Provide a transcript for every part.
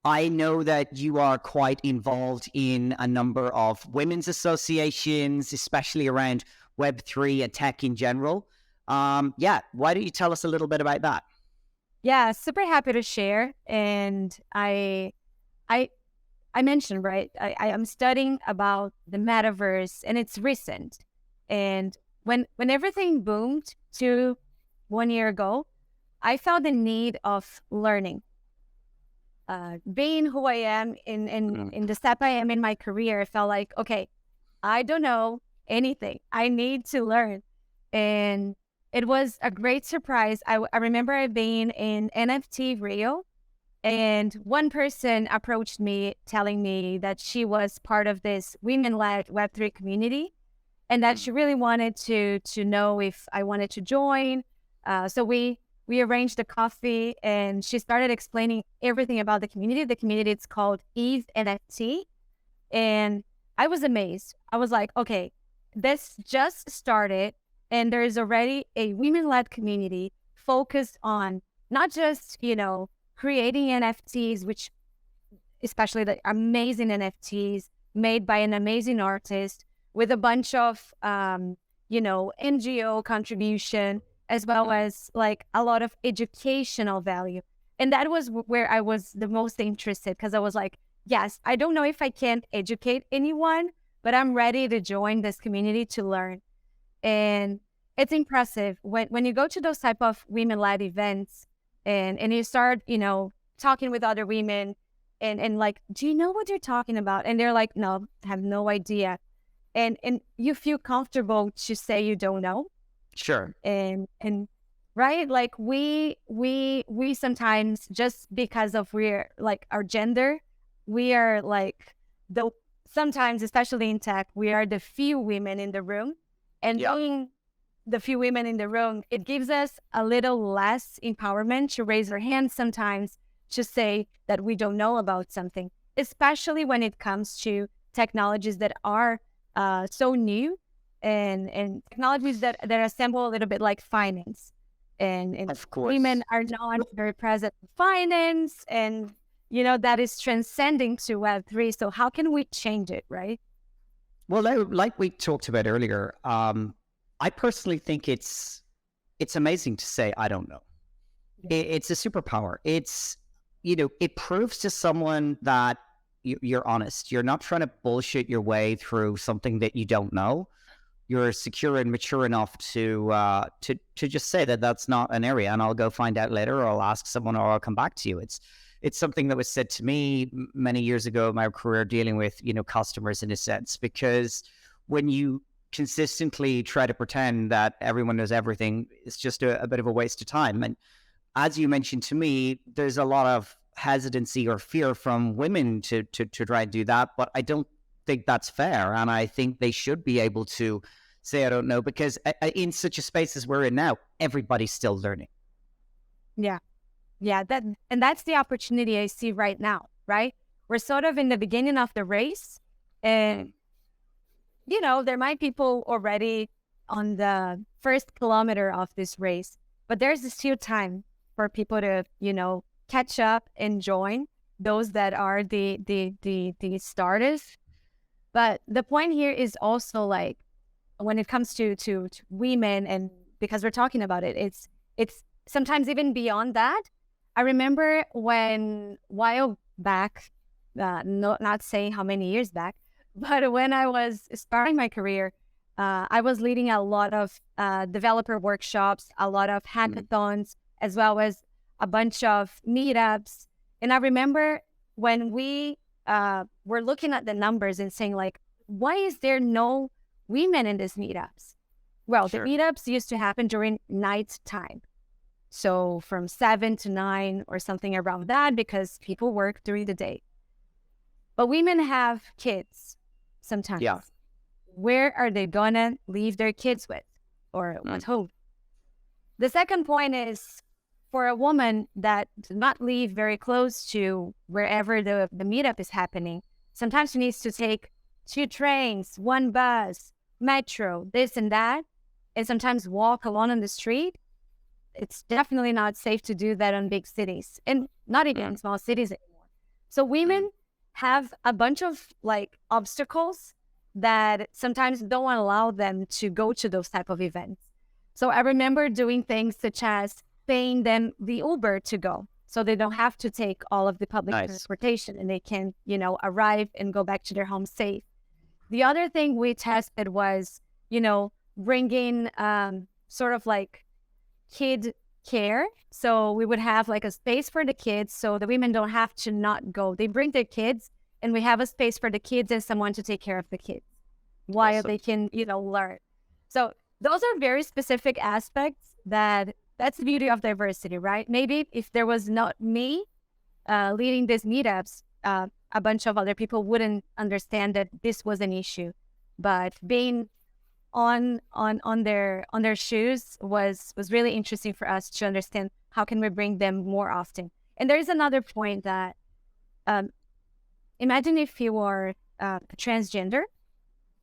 I know that you are quite involved in a number of women's associations, especially around Web3 and tech in general. Yeah, why don't you tell us a little bit about that? Yeah, super happy to share. And I I mentioned, right, I am studying about the metaverse and it's recent. And when everything boomed to 1 year ago, I felt the need of learning. Being who I am in the step I am in my career, I felt like, okay, I don't know anything. I need to learn. And it was a great surprise. I remember being in NFT Rio, and one person approached me telling me that she was part of this women-led Web3 community and that she really wanted to know if I wanted to join. So we arranged a coffee and she started explaining everything about the community. The community, it's called Eve NFT. And I was amazed. I was like, okay, this just started and there is already a women-led community focused on not just, creating NFTs, which especially the amazing NFTs made by an amazing artist with a bunch of, NGO contribution, as well as like a lot of educational value. And that was where I was the most interested because I was like, yes, I don't know if I can educate anyone, but I'm ready to join this community to learn. And it's impressive when you go to those type of women-led events and you start, talking with other women and like, do you know what you're talking about? And they're like, no, I have no idea. And you feel comfortable to say you don't know. Sure. And right, like we sometimes, just because of we're like our gender, we are like the sometimes, especially in tech, we are the few women in the room, and being the few women in the room, it gives us a little less empowerment to raise our hands sometimes to say that we don't know about something, especially when it comes to technologies that are so new and technologies that assemble a little bit like finance. And Of course. women are not very present in finance, and that is transcending to Web3. So how can we change it, right? Well, like we talked about earlier, I personally think it's amazing to say I don't know. It's a superpower. It's it proves to someone that you're honest. You're not trying to bullshit your way through something that you don't know. You're secure and mature enough to just say that that's not an area, and I'll go find out later, or I'll ask someone, or I'll come back to you. It's something that was said to me many years ago in my career dealing with customers, in a sense, because when you consistently try to pretend that everyone knows everything, it's just a bit of a waste of time. And as you mentioned to me, there's a lot of hesitancy or fear from women to try and do that, but I don't think that's fair, and I think they should be able to say I don't know, because in such a space as we're in now, everybody's still learning. Yeah, that's the opportunity I see right now, right? We're sort of in the beginning of the race, and there might be people already on the first kilometer of this race, but there's still time for people to catch up and join those that are the starters. But the point here is also, like, when it comes to women, and because we're talking about it, it's sometimes even beyond that. I remember while back, not saying how many years back, but when I was starting my career, I was leading a lot of developer workshops, a lot of hackathons, as well as a bunch of meetups. And I remember when we were looking at the numbers and saying, like, why is there no women in these meetups? Well, the meetups used to happen during night time. So from 7 to 9 or something around that, because people work during the day. But women have kids sometimes. Yeah. Where are they gonna leave their kids with, or at home? The second point is, for a woman that does not live very close to wherever the meetup is happening, sometimes she needs to take 2 trains, 1 bus, metro, this and that, and sometimes walk alone on the street. It's definitely not safe to do that in big cities, and not even in small cities anymore. So women have a bunch of like obstacles that sometimes don't allow them to go to those type of events. So I remember doing things such as paying them the Uber to go, so they don't have to take all of the public transportation, and they can, arrive and go back to their home safe. The other thing we tested was, bringing sort of like kid care. So we would have like a space for the kids, so the women don't have to not go. They bring their kids, and we have a space for the kids and someone to take care of the kids while they can, learn. So those are very specific aspects that's the beauty of diversity, right? Maybe if there was not me leading these meetups, a bunch of other people wouldn't understand that this was an issue. But being on their shoes was really interesting for us to understand how can we bring them more often. And there is another point that imagine if you are transgender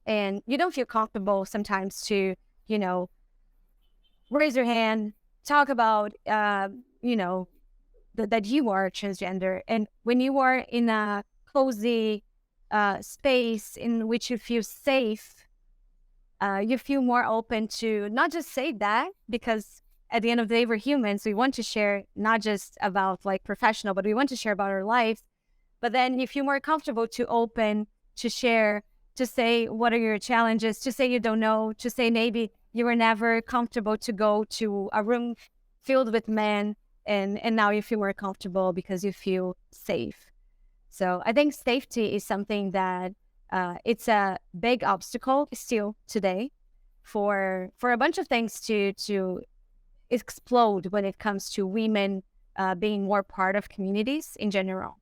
and you don't feel comfortable sometimes to raise your hand, talk about that you are transgender, and when you are in a cozy space in which you feel safe, you feel more open to not just say that, because at the end of the day, we're humans. We want to share not just about like professional, but we want to share about our lives. But then you feel more comfortable to open, to share, to say what are your challenges, to say you don't know, to say maybe you were never comfortable to go to a room filled with men, and now you feel more comfortable because you feel safe. So I think safety is something that it's a big obstacle still today for a bunch of things to explode when it comes to women being more part of communities in general.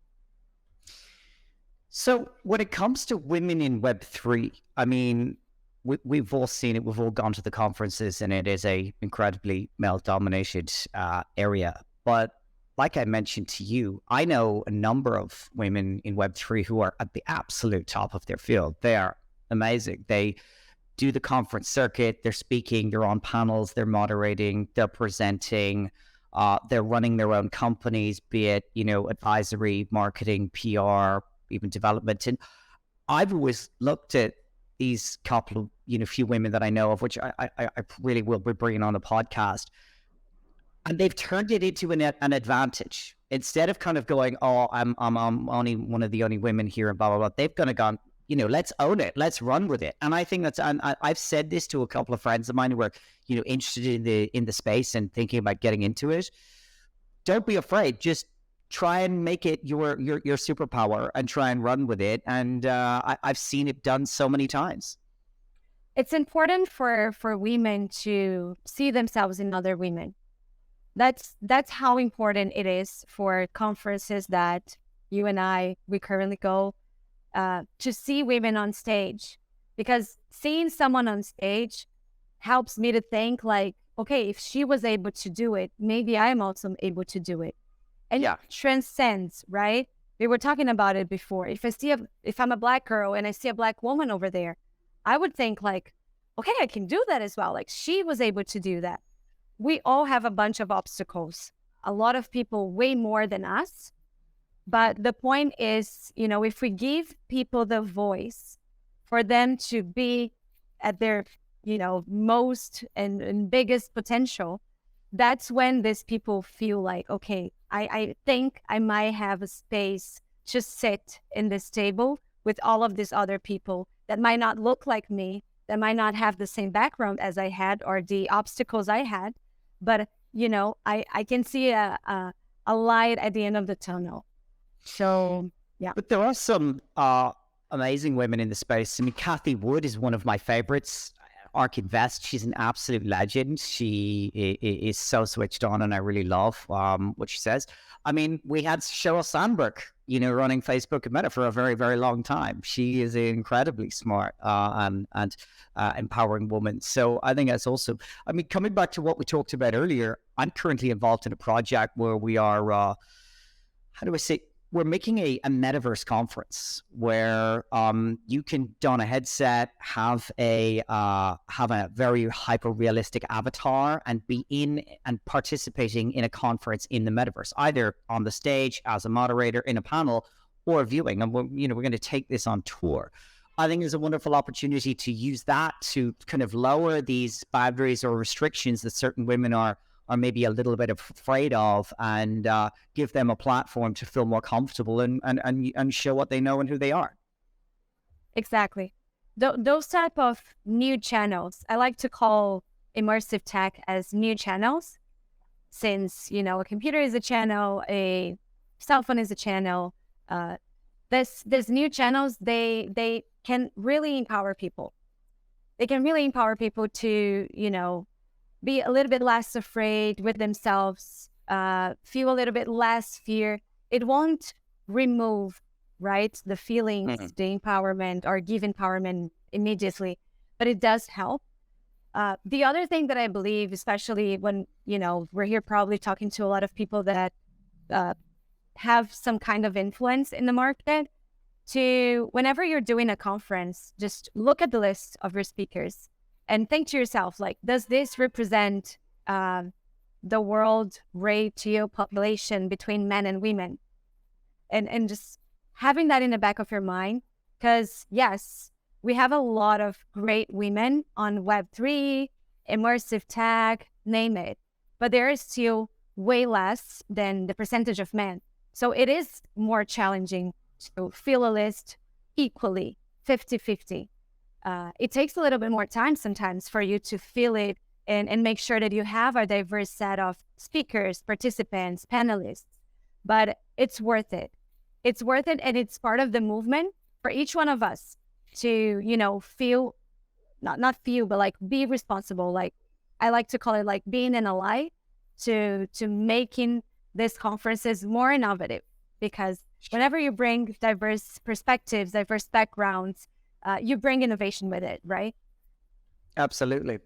So when it comes to women in Web3, I mean, we've all seen it. We've all gone to the conferences, and it is a incredibly male-dominated area. But like I mentioned to you, I know a number of women in Web3 who are at the absolute top of their field. They are amazing. They do the conference circuit. They're speaking. They're on panels. They're moderating. They're presenting. They're running their own companies, be it advisory, marketing, PR, even development. And I've always looked at these couple of few women that I know of, which I really will be bringing on a podcast, and they've turned it into an advantage. Instead of kind of going, oh, I'm only one of the only women here and blah blah blah, they've kind of gone, let's own it, let's run with it. And I think and I've said this to a couple of friends of mine who are interested in the space and thinking about getting into it. Don't be afraid. Just try and make it your superpower and try and run with it. And I've seen it done so many times. It's important for women to see themselves in other women. That's how important it is for conferences that you and we currently go to see women on stage, because seeing someone on stage helps me to think like, okay, if she was able to do it, maybe I'm also able to do it. And it transcends, right? We were talking about it before. If I'm a Black girl and I see a Black woman over there, I would think like, okay, I can do that as well. Like she was able to do that. We all have a bunch of obstacles. A lot of people way more than us. But the point is, if we give people the voice for them to be at their, most and biggest potential, that's when these people feel like, okay, I think I might have a space to sit in this table with all of these other people that might not look like me, that might not have the same background as I had or the obstacles I had. But, I can see a light at the end of the tunnel. So, yeah. But there are some amazing women in the space. I mean, Kathy Wood is one of my favorites. Ark Invest, she's an absolute legend. She is so switched on, and I really love what she says. I mean, we had Sheryl Sandberg, running Facebook and Meta for a very, very long time. She is an incredibly smart and empowering woman. So I think that's also, I mean, coming back to what we talked about earlier, I'm currently involved in a project where we are, how do I say, we're making a metaverse conference where you can don a headset, have a very hyper realistic avatar, and be in and participating in a conference in the metaverse, either on the stage as a moderator in a panel, or viewing, and we're going to take this on tour. I think there's a wonderful opportunity to use that to kind of lower these boundaries or restrictions that certain women are maybe a little bit afraid of, and give them a platform to feel more comfortable and show what they know and who they are. Exactly. Those type of new channels, I like to call immersive tech as new channels, since, a computer is a channel, a cell phone is a channel. There's new channels, they can really empower people. They can really empower people to, be a little bit less afraid with themselves, feel a little bit less fear. It won't remove, right, the feelings, the empowerment, or give empowerment immediately, but it does help. The other thing that I believe, especially when, we're here probably talking to a lot of people that have some kind of influence in the market, to whenever you're doing a conference, just look at the list of your speakers and think to yourself, like, does this represent the world ratio population between men and women? And just having that in the back of your mind, because yes, we have a lot of great women on Web3, immersive tech, name it, but there is still way less than the percentage of men. So it is more challenging to fill a list equally, 50-50. It takes a little bit more time sometimes for you to fill it and make sure that you have a diverse set of speakers, participants, panelists, but it's worth it. It's worth it, and it's part of the movement for each one of us to, feel, not feel, but like be responsible. Like, I like to call it like being an ally to making these conferences more innovative, because whenever you bring diverse perspectives, diverse backgrounds, you bring innovation with it, right? Absolutely.